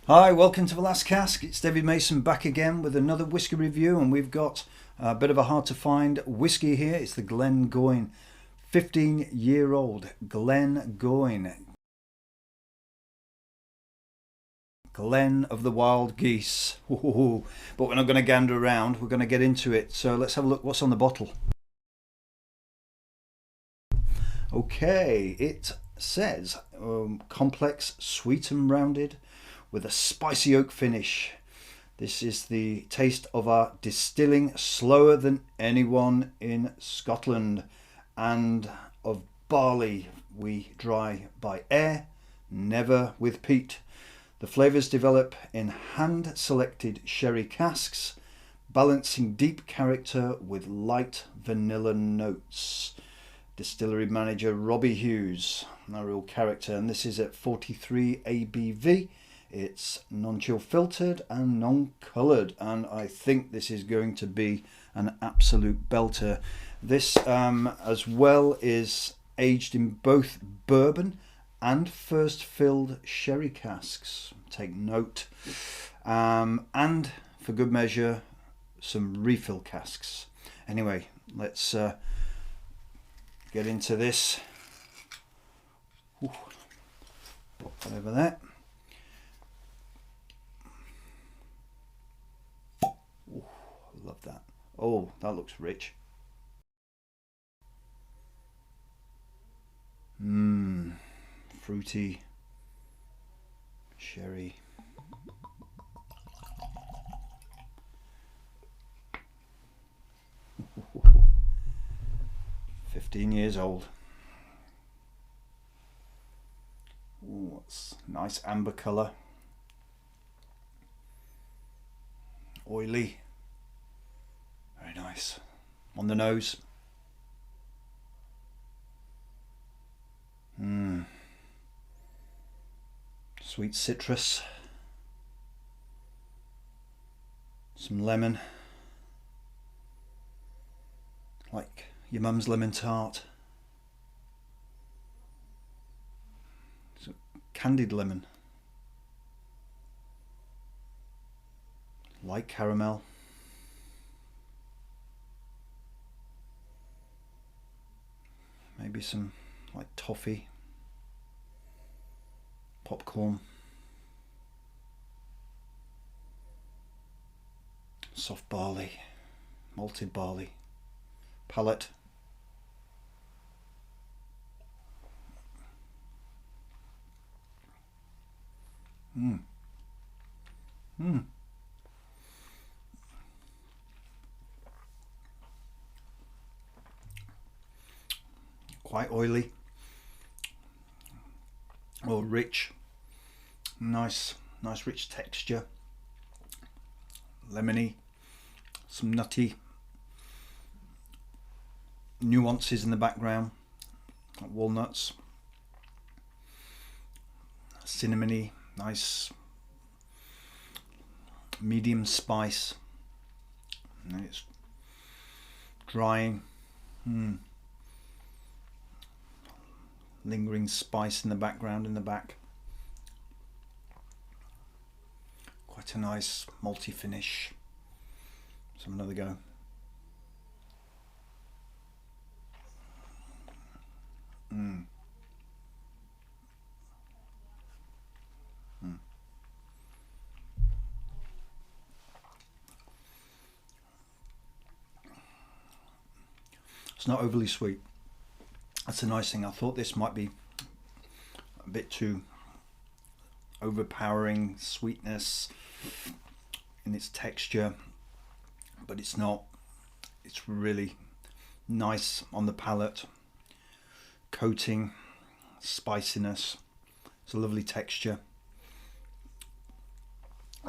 Hi, welcome to the last cask. It's David Mason back again with another whiskey review, and we've got a bit of a hard to find whiskey here. It's the Glengoyne 15-year-old Glengoyne. Glen of the Wild Geese. Ooh, but we're not going to gander around, we're going to get into it. So let's have a look what's on the bottle. Okay, it says complex, sweet and rounded with a spicy oak finish. This is the taste of our distilling slower than anyone in Scotland, and of barley we dry by air, never with peat. The flavours develop in hand-selected sherry casks, balancing deep character with light vanilla notes. Distillery manager Robbie Hughes, a real character, and this is at 43 ABV. It's non-chill filtered and non-coloured, and I think this is going to be an absolute belter. This as well is aged in both bourbon and first filled sherry casks. Take note. And for good measure, some refill casks. Anyway, let's get into this. Ooh, put that over there. Ooh, love that. Oh, that looks rich. Fruity sherry. Ooh. 15 years old. Ooh, it's nice amber colour. Oily. Very nice. On the nose. Sweet citrus. Some lemon. Like your mum's lemon tart. So candied lemon. Light caramel. Maybe some like toffee. Popcorn. Soft barley. Malted barley. Palate. Quite oily. Or rich. Nice rich texture. Lemony. Some nutty nuances in the background, like walnuts, cinnamony, nice medium spice, and it's drying, lingering spice in the background in the back. Quite a nice malty finish. Let's have another go. It's not overly sweet. That's a nice thing. I thought this might be a bit too overpowering sweetness in its texture, but it's not. It's really nice on the palate. Coating, spiciness. It's a lovely texture.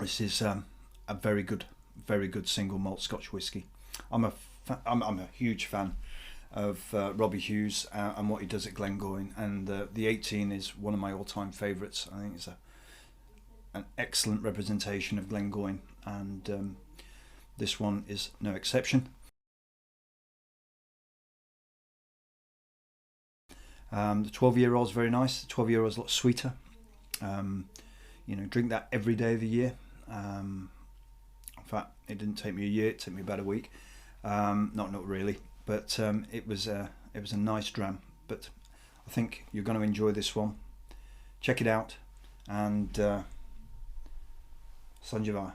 This is a very good single malt Scotch whisky. I'm a huge fan of Robbie Hughes and what he does at Glengoyne, and the 18 is one of my all-time favourites. I think it's an excellent representation of Glengoyne, and this one is no exception. The 12-year-old is very nice. The 12-year-old is a lot sweeter. you know, drink that every day of the year. In fact, it didn't take me a year; it took me about a week. Not really, but it was a nice dram. But I think you're going to enjoy this one. Check it out, and Slàinte Mhath.